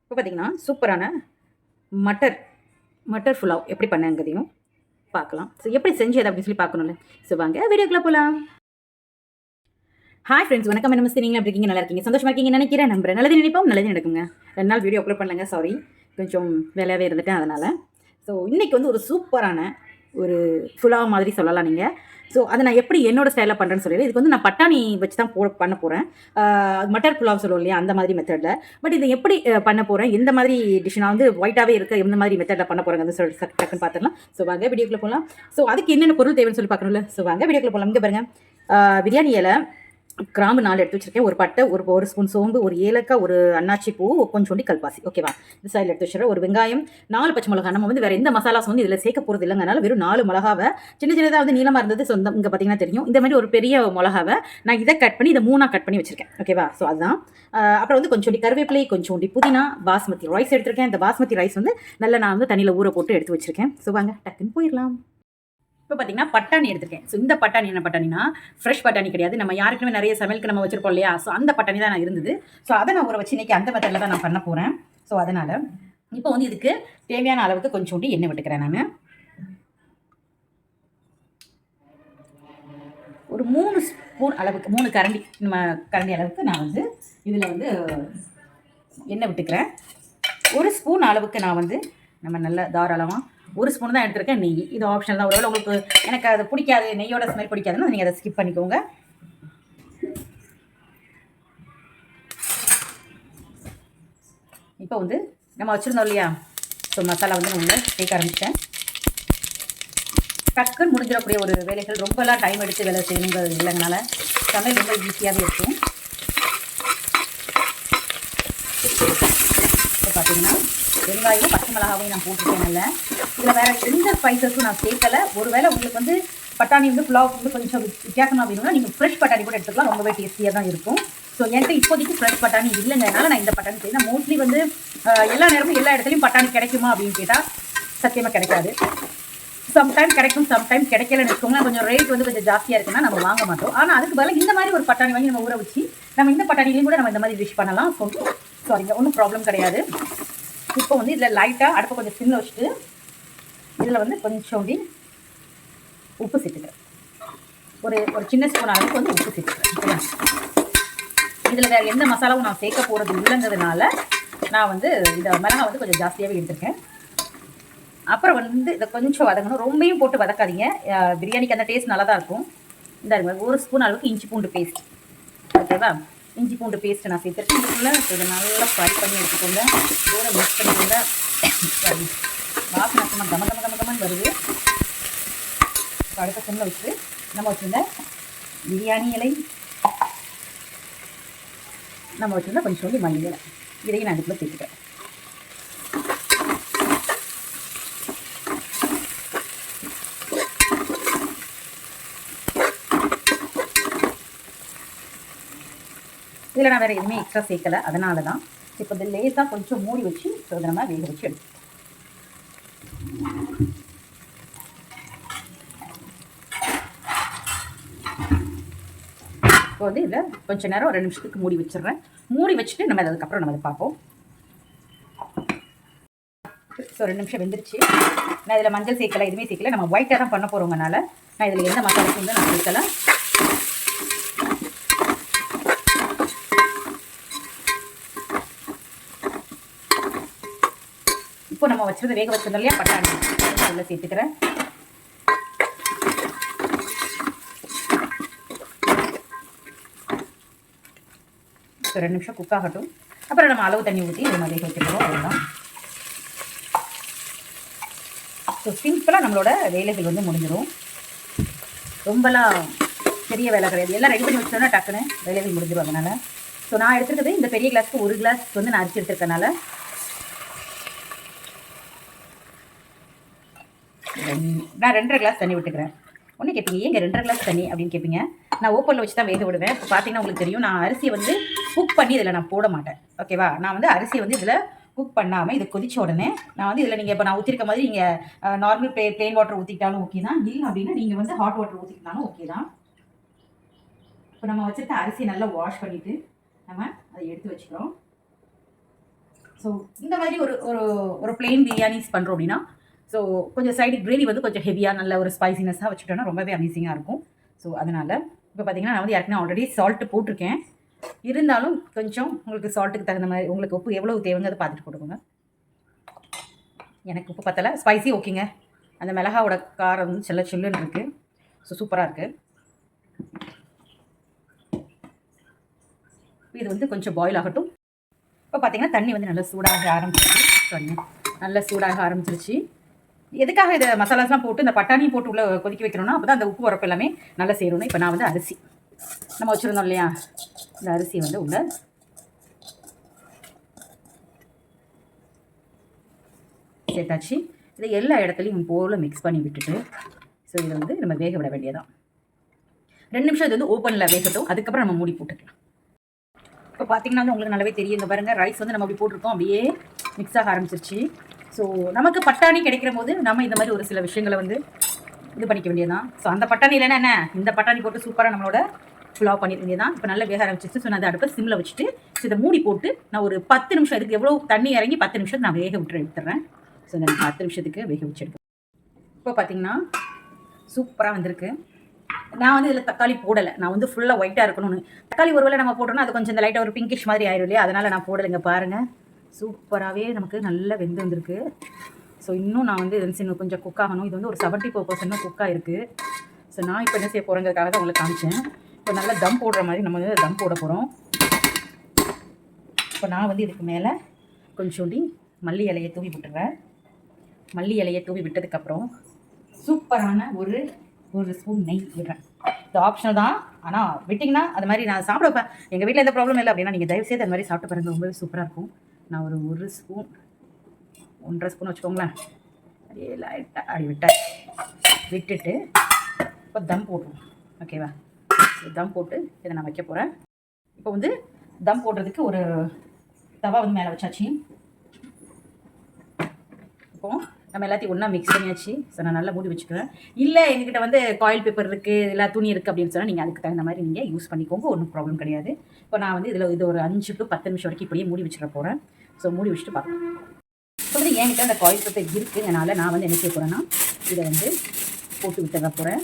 இப்போ பார்த்தீங்கன்னா சூப்பரான மட்டர் மட்டர் புலாவ் எப்படி பண்ணங்கிறதையும் பார்க்கலாம். ஸோ எப்படி செஞ்சது அப்படின்னு சொல்லி பார்க்கணும்ல. ஸோ வாங்க வீடியோக்குள்ளே போகலாம். ஹாய் ஃப்ரெண்ட்ஸ், வணக்கம். நமஸ்தே. நீங்கள் எப்படி இருக்கீங்க? நல்லா இருக்கீங்க, சந்தோஷமா இருக்கீங்கன்னு நினைக்கிறேன். நம்புறேன் நல்லது நினைப்போம், நல்லது நடக்குங்க. 2 நாள் வீடியோ அப்லோட் பண்ணலங்க, சாரி. கொஞ்சம் வேலையாகவே இருந்துட்டேன் அதனால். ஸோ இன்றைக்கி வந்து ஒரு சூப்பரான ஒரு புலாவ் மாதிரி சொல்லலாம் நீங்கள். ஸோ அதை நான் எப்படி என்னோட ஸ்டைலில் பண்ணுறேன்னு சொல்லி, இதுக்கு வந்து நான் பட்டாணி வச்சு தான் பண்ண போகிறேன். மட்டர் புலாவ் சொல்லுவோம் இல்லையா, அந்த மாதிரி மெத்தடில். பட் இதை எப்படி பண்ண போகிறேன், எந்த மாதிரி டிஷ் நான் வந்து ஒயிட்டாகவே இருக்க எந்த மாதிரி மெத்தடில் பண்ண போகிறேங்க வந்து சொல்லி டக்குன்னு பார்த்துக்கலாம். ஸோ வாங்க வீடியோக்குள்ளே போகலாம். ஸோ அதுக்கு என்னென்ன பொருள் தேவைன்னு சொல்லி பார்க்கணும்ல. ஸோ வாங்க வீடியோக்குள்ளே போகலாம். இங்கே பாருங்கள், பிரியாணி இலை, கிராம்பு 4 எடுத்து வச்சிருக்கேன், ஒரு பட்டை, ஒரு ஸ்பூன் சோம்பு, ஒரு ஏலக்காய், ஒரு அன்னாச்சி பூ, கொஞ்சோண்டி கல்பாசி. ஓகேவா, இந்த சைடில் எடுத்து வச்சுருக்கேன். ஒரு வெங்காயம், 4 பச்சை மிளகா. நம்ம வந்து வேறு எந்த மசாலாஸ் வந்து இதில் சேர்க்க போகிறது இல்லைங்க. அதனால் வெறும் 4 மிளகாவை சின்ன சின்னதாக வந்து நீளமாக இருந்தது சொந்தம். இங்கே பார்த்தீங்கன்னா தெரியும், இந்த மாதிரி ஒரு பெரிய மிளகாவை நான் இதை கட் பண்ணி இதை 3 கட் பண்ணி வச்சிருக்கேன். ஓகேவா, ஸோ அதுதான். அப்புறம் வந்து கொஞ்சோண்டி கருவேப்பிலை, கொஞ்சோண்டி புதினா, பாஸ்மதி ரைஸ் எடுத்திருக்கேன். இந்த பாஸ்மதி ரைஸ் வந்து நல்லா நான் வந்து தண்ணியில் ஊற போட்டு எடுத்து வச்சிருக்கேன். ஸோ வாங்க டக்குன்னு போயிடலாம். இப்போ பார்த்தீங்கன்னா பட்டாணி எடுத்துருக்கேன். ஸோ இந்த பட்டாணி என்ன பட்டாணினா ஃப்ரெஷ் பட்டாணி கிடையாது. நம்ம யாருக்குமே நிறைய சமையலுக்கு நம்ம வச்சிருப்போம் இல்லையா, ஸோ அந்த பட்டாணி தான் நான் இருந்தது. ஸோ அதை நான் ஊற வச்சு இன்றைக்கி அந்த மெத்தடில் தான் நான் பண்ண போகிறேன். ஸோ அதனால் இப்போ வந்து இதுக்கு தேவையான அளவுக்கு கொஞ்சோண்டி எண்ணெய் விட்டுக்கிறேன். நான் ஒரு 3 ஸ்பூன் அளவுக்கு, 3 கரண்டி கரண்டி அளவுக்கு நான் வந்து இதில் வந்து எண்ணெய் விட்டுக்கிறேன். 1 ஸ்பூன் அளவுக்கு நான் வந்து நம்ம நல்ல தாராளமாக 1 ஸ்பூன் தான் எடுத்துருக்கேன். நெய் இது ஆப்ஷனல் தான். ஒருவேளை உங்களுக்கு எனக்கு அது பிடிக்காது, நெய்யோட ஸ்மெல் பிடிக்காதுன்னா நீங்கள் அதை ஸ்கிப் பண்ணிக்கோங்க. இப்போ வந்து நம்ம வச்சுருந்தோம் இல்லையா, ஸோ மசாலா வந்து நான் உள்ள சேர்க்க ஆரம்பித்தேன். டக்குன்னு முடிஞ்சிடக்கூடிய ஒரு வேலைகள், ரொம்பலாம் டைம் எடுத்து வேலை செய்யணுங்கிறது இல்லைங்கனால சமையல் ரொம்ப ஈஸியாகவே இருக்கும். இப்போ பார்த்தீங்கன்னா வெங்காயம், பச்சை மிளகாவையும் நான் போட்டிருக்கேன். நல்ல இதில் வேறு எந்த ஸ்பைசஸும் நான் சேர்க்கலை. ஒருவேளை உங்களுக்கு வந்து பட்டாணி வந்து புலாவ் வந்து கொஞ்சம் வித்தியாசமாக வேணும்னா நீங்கள் ஃப்ரெஷ் பட்டாணி கூட எடுத்துக்கலாம், ரொம்பவே டேஸ்டியாக தான் இருக்கும். ஸோ என்கிட்ட இப்போதைக்கு ஃப்ரெஷ் பட்டாணி இல்லைங்கிறனால நான் இந்த பட்டாணி செய்யணும். மோஸ்ட்லி வந்து எல்லா நேரமும் எல்லா இடத்துலையும் பட்டாணி கிடைக்குமா அப்படின்னு கேட்டால் சத்தியமாக கிடைக்காது. சம்டைம் கிடைக்கும், சம்டைம் கிடைக்கலன்னு வச்சுக்கோங்க. கொஞ்சம் ரேட் வந்து கொஞ்சம் ஜாஸ்தியாக இருக்குன்னா நம்ம வாங்க மாட்டோம். ஆனால் அதுக்கு பதிலாக இந்த மாதிரி ஒரு பட்டாணி வாங்கி நம்ம ஊற வச்சு நம்ம இந்த பட்டாணிலையும் கூட நம்ம இந்த மாதிரி டிஷ் பண்ணலாம். ஸோ சாரிங்க, ஒன்றும் ப்ராப்ளம் கிடையாது. இப்போ வந்து இதில் லைட்டாக அடுப்பை கொஞ்சம் சின்ன வச்சுட்டு இதில் வந்து கொஞ்சோண்டி உப்பு சேர்த்துக்கிறேன். ஒரு சின்ன ஸ்பூன் அளவுக்கு வந்து உப்பு சேர்த்துக்கிறேன். இதில் வேறு எந்த மசாலாவும் நான் சேர்க்க போகிறது இல்லைங்கிறதுனால நான் வந்து இந்த மிளகா வந்து கொஞ்சம் ஜாஸ்தியாகவே எடுத்துருக்கேன். அப்புறம் வந்து இதை கொஞ்சம் வதங்கணும், ரொம்பையும் போட்டு வதக்காதீங்க. பிரியாணிக்கு அந்த டேஸ்ட் நல்லா தான் இருக்கும். இந்த 1 ஸ்பூன் அளவுக்கு இஞ்சி பூண்டு பேஸ்ட். ஓகேவா, இஞ்சி பூண்டு பேஸ்ட்டு நான் சேர்த்துருக்கேன். இதுக்குள்ளே இதை நல்லா ஃப்ரை பண்ணி எடுத்துக்கோங்க, கூட மிக்ஸ் பண்ணிக்கோங்க. வாசனை சும்மா கமன்னு வருது. அடுத்த சிம்மில் வச்சு நம்ம வச்சுருந்த பிரியாணி இலை, நம்ம வச்சுருந்தா கொஞ்சம் சொல்லி மல்லி இலை, இதையும் நான் அதுக்குள்ளே சேர்த்துக்கிறேன். இதில் நான் வேறு எதுவுமே எக்ஸ்ட்ரா சேர்க்கலை, அதனால தான். இப்போ இந்த லேஸாக கொஞ்சம் மூடி வச்சு நம்ம வேக வச்சு எடுத்து இப்போ வந்து இதில் கொஞ்சம் நேரம் 2 நிமிஷத்துக்கு மூடி வச்சிடுறேன். மூடி வச்சுட்டு நம்ம அதுக்கப்புறம் நம்ம அதை பார்ப்போம். ஸோ 2 நிமிஷம் வெந்துருச்சு. நான் இதில் மஞ்சள் சேர்க்கலை, எதுவுமே சேர்க்கலை. நம்ம ஒயிட்டாக தான் பண்ண போகிறோங்கனால நான் இதில் எந்த மசாலாவும் வந்து நான் சேர்க்கலை. இப்போ நம்ம வச்சுருந்து வேக வச்சிருந்தோம் இல்லையா பட்டாணி, அதில் சேர்த்துக்கிறேன். ஸோ 2 நிமிஷம் குக் ஆகட்டும். அப்புறம் நம்ம அளவு தண்ணி ஊற்றி இது மாதிரி வேக வைக்கிறோம். அதுதான். ஸோ சிம்பிளாக நம்மளோட வேலைகள் வந்து முடிஞ்சிடும். ரொம்பலாம் பெரிய வேலை கிடையாது. எல்லாம் ரெடி பண்ணி வச்சோன்னா டக்குன்னு வேலைகள் முடிஞ்சிடும். அதனால் ஸோ நான் எடுத்துருக்கிறது இந்த பெரிய கிளாஸ்க்கு 1 கிளாஸ் வந்து நான் அரிசி எடுத்துருக்கனால நான் 2.5 கிளாஸ் தண்ணி விட்டுக்கிறேன். ஒன்று கேட்பீங்க, ஏங்க 2.5 கிளாஸ் தண்ணி அப்படின்னு கேட்பீங்க. நான் ஓப்பனில் வச்சு தான் வேக விடுவேன். இப்போ பார்த்தீங்கன்னா உங்களுக்கு தெரியும், நான் அரிசியை வந்து குக் பண்ணி இதில் நான் போட மாட்டேன். ஓகேவா, நான் வந்து அரிசியை வந்து இதில் குக் பண்ணாமல் இது கொதிச்ச உடனே நான் வந்து இதில் நீங்கள் இப்போ நான் ஊற்றிருக்க மாதிரி நீங்கள் நார்மல் ப்ளெயின் வாட்டர் ஊற்றிக்கிட்டாலும் ஓகே தான். இல்லை அப்படின்னா நீங்கள் வந்து ஹாட் வாட்டர் ஊற்றிக்கிட்டாலும் ஓகே தான். இப்போ நம்ம வச்சுருக்க அரிசியை நல்லா வாஷ் பண்ணிவிட்டு நம்ம அதை எடுத்து வச்சுக்கிறோம். ஸோ இந்த மாதிரி ஒரு ஒரு ஒரு பிளெயின் பிரியாணிஸ் பண்ணுறோம் அப்படின்னா ஸோ கொஞ்சம் சைடு கிரேவி வந்து கொஞ்சம் ஹெவியாக நல்ல ஒரு ஸ்பைசினஸாக வச்சுட்டோன்னா ரொம்பவே அமேசிங்காக இருக்கும். ஸோ அதனால் இப்போ பார்த்தீங்கன்னா நான் வந்து ஏற்கனவே ஆல்ரெடி சால்ட்டு போட்டிருக்கேன். இருந்தாலும் கொஞ்சம் உங்களுக்கு சால்ட்டுக்கு தகுந்த மாதிரி உங்களுக்கு உப்பு எவ்வளோ தேவைங்க அதை பார்த்துட்டு போட்டுக்கோங்க. எனக்கு உப்பு பத்தலை, ஸ்பைசி ஓகேங்க. அந்த மிளகாவோட காரம் வந்து சில்லுன்னு இருக்குது. ஸோ சூப்பராக இருக்குது. இது வந்து கொஞ்சம் பாயில் ஆகட்டும். இப்போ பார்த்தீங்கன்னா தண்ணி வந்து நல்லா சூடாக ஆரம்பிச்சிருச்சு. நல்லா சூடாக ஆரம்பிச்சிருச்சு. எதுக்காக இதை மசாலாஸ்லாம் போட்டு இந்த பட்டாணியும் போட்டு உள்ளே கொதிக்க வைக்கணும்னா அப்போ தான் அந்த உப்பு உரப்பு எல்லாமே நல்லா சேரணும். இப்போ நான் வந்து அரிசி நம்ம வச்சுருந்தோம் இல்லையா, இந்த அரிசி வந்து உள்ள சேர்த்தாச்சு. இதை எல்லா இடத்துலையும் போல் மிக்ஸ் பண்ணி விட்டுட்டு ஸோ இதை வந்து நம்ம வேக விட வேண்டியதான். 2 நிமிஷம் இது வந்து ஓப்பனில் வேகட்டும். அதுக்கப்புறம் நம்ம மூடி போட்டுக்கலாம். இப்போ பார்த்தீங்கன்னா வந்து உங்களுக்கு நல்லாவே தெரியும். இங்கே பாருங்கள், ரைஸ் வந்து நம்ம அப்படி போட்டிருக்கோம், அப்படியே மிக்ஸ் ஆக ஆரம்பிச்சிருச்சு. ஸோ நமக்கு பட்டாணி கிடைக்கிற போது நம்ம இந்த மாதிரி ஒரு சில விஷயங்களை வந்து இது பண்ணிக்க வேண்டியதான். ஸோ அந்த பட்டாணி இல்லைன்னா என்ன, இந்த பட்டாணி போட்டு சூப்பராக நம்மளோட புலாவ் பண்ணிக்க வேண்டியதான். இப்போ நல்லா வேக ஆரம்பிச்சிச்சு. ஸோ நான் அதை அடுப்பை சிம்மில் வச்சுட்டு இதை மூடி போட்டு நான் ஒரு 10 நிமிஷம், இதுக்கு எவ்வளோ தண்ணி இறங்கி 10 நிமிஷம் நான் வேக எடுத்துடுறேன். ஸோ இந்த 10 நிமிஷத்துக்கு வேக வச்சு எடுப்பேன். இப்போ பார்த்தீங்கன்னா சூப்பராக வந்திருக்கு. நான் வந்து இதில் தக்காளி போடலை. நான் வந்து ஃபுல்லாக ஒயிட்டாக இருக்கணும்னு. தக்காளி ஒருவேளை நம்ம போட்டோம்னா அது கொஞ்சம் இந்த லைட்டாக ஒரு பிங்கிஷ் மாதிரி ஆயிடும் இல்லையா, அதனால் நான் போடலைங்க. பாருங்கள், சூப்பராகவே நமக்கு நல்லா வெந்து வந்திருக்கு. ஸோ இன்னும் நான் வந்து இன்னும் கொஞ்சம் குக் ஆகணும். இது வந்து ஒரு 74% குக்காக இருக்குது. ஸோ நான் இப்போ என்ன செய்ய போகிறேங்கிறதுக்காக தான் உங்களுக்கு காமிச்சேன். இப்போ நல்லா தம் போடுற மாதிரி நம்ம வந்து தம் போட போகிறோம். இப்போ நான் வந்து இதுக்கு மேலே கொஞ்சோண்டி மல்லி இலையை தூவி விட்டுறேன். மல்லி இலையை தூவி விட்டதுக்கப்புறம் சூப்பரான ஒரு ஸ்பூன் நெய் விடுறேன். இது ஆப்ஷனல் தான், ஆனால் விட்டிங்கன்னா அது மாதிரி நான் சாப்பிட வைப்பேன். எங்கள் வீட்டில் எந்த ப்ராப்ளம் இல்லை அப்படின்னா நீங்கள் தயவுசெய்து அது மாதிரி சாப்பிட்டு பாருங்கள், ரொம்பவே சூப்பராக இருக்கும். நான் ஒரு ஸ்பூன் 1.5 ஸ்பூன் வச்சுக்கோங்களேன். அப்படியே லைட்டாக அப்படி விட்டுட்டு இப்போ தம் போட்டுருவோம். ஓகேவா, தம் போட்டு இதை நான் வைக்க போகிறேன். இப்போ வந்து தம் போடுறதுக்கு ஒரு தவா வந்து மேலே வச்சாச்சு. இப்போ நம்ம எல்லாத்தையும் ஒன்றா மிக்ஸ் பண்ணியாச்சு. ஸோ நான் நல்லா மூடி வச்சுக்கிறேன். இல்லை எங்ககிட்ட வந்து காயில் பேப்பர் இருக்குது, இல்லை துணி இருக்குது அப்படின்னு சொன்னால் நீங்கள் அதுக்கு தகுந்த மாதிரி நீங்கள் யூஸ் பண்ணிக்கோங்க, ஒன்றும் ப்ராப்ளம் கிடையாது. இப்போ நான் வந்து இது ஒரு 5 to 10 நிமிஷம் வரைக்கும் இப்படியே மூடி வச்சுட போகிறேன். ஸோ மூடி வச்சுட்டு பார்க்கலாம். இப்போ வந்து என்கிட்ட அந்த காயில் பேப்பர் இருக்குதுனால நான் வந்து என்ன செய்ய போகிறேன்னா இதை வந்து போட்டு விட்டுற போகிறேன்.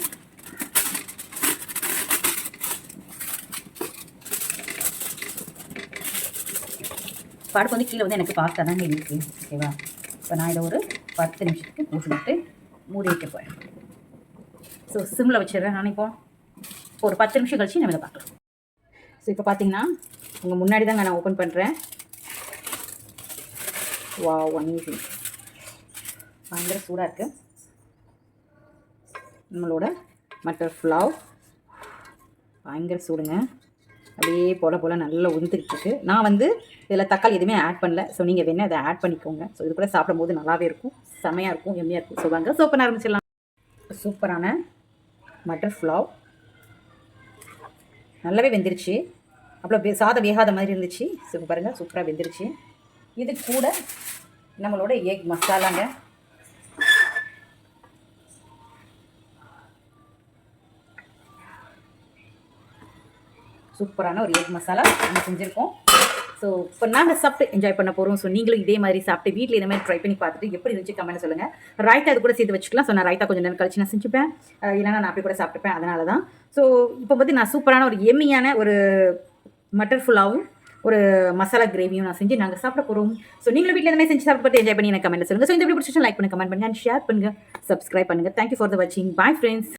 பருப்பு வந்து கீழே வந்து எனக்கு பாஸ்தா தாங்க இருக்குது. ஓகேவா, இப்போ நான் இதை ஒரு 10 நிமிஷத்துக்கு போட்டுவிட்டு மூடி வைக்க போகிறேன். ஸோ சிம்மில் வச்சிடுறேன். நான் இப்போ ஒரு 10 நிமிஷம் கழிச்சு நம்ம இதை பார்க்கலாம். ஸோ இப்போ பார்த்தீங்கன்னா உங்கள் முன்னாடி தாங்க நான் ஓப்பன் பண்ணுறேன். Wow, amazing. பயங்கர சூடாக இருக்குது. நம்மளோட மட்டர் புலாவ் பயங்கர சூடுங்க. அப்படியே போல நல்லா உந்துக்கிட்டு இருக்கு. நான் வந்து இதில் தக்காளி எதுவுமே ஆட் பண்ணல. ஸோ நீங்கள் வேணால் அதை ஆட் பண்ணிக்கோங்க. ஸோ இது கூட சாப்பிடும்போது நல்லாவே இருக்கும், செமையாக இருக்கும், எம்மியாக இருக்கும். ஸோ வாங்க ஸோ பண்ண ஆரம்பிச்சிடலாம். சூப்பரான மட்டர் புலாவ் நல்லாவே வெந்துருச்சு. அப்புறம் சாதம் வேகாத மாதிரி இருந்துச்சு. ஸோ பாருங்கள், சூப்பராக வெந்துருச்சு. இது கூட நம்மளோட எக் மசாலாங்க. சூப்பரான ஒரு எக் மசாலா நம்ம செஞ்சுருக்கோம். ஸோ இப்போ நாங்கள் சாப்பிட்டு என்ஜாய் பண்ண போகிறோம். ஸோ நீங்களும் இதே மாதிரி சாப்பிட்டு வீட்டில் இதே மாதிரி ட்ரை பண்ணி பார்த்துட்டு எப்படி இருந்துச்சு கமெண்ட் சொல்லுங்கள். ரைத்தா அது கூட சேர்த்து வச்சுக்கலாம். ஸோ நான் ரைத்தா கொஞ்சம் நேரம் கழிச்சு நான் செஞ்சுப்பேன், இல்லைனா நான் அப்படி கூட சாப்பிட்டுப்பேன். அதனால தான். ஸோ இப்போ வந்து நான் சூப்பரான ஒரு எம்மியான ஒரு மட்டர் புலாவும் ஒரு மசாலா கிரேவியும் நான் செஞ்சு நாங்கள் சாப்பிட போகிறோம். ஸோ நீங்களும் வீட்டில் எதுவுமே செஞ்சு சாப்பிட்டு என்ஜாய் பண்ணி எனக்கு கமெண்ட் சொல்லுங்கள். ஸோ இந்த வீடியோ பிடிச்சிட்டு லைக் பண்ணுங்கள், கமெண்ட் பண்ணுங்கள், ஷேர் பண்ணுங்கள், சப்ஸ்கிரைப் பண்ணுங்கள். தேங்க்யூ ஃபார் த வாட்சிங். Bye friends.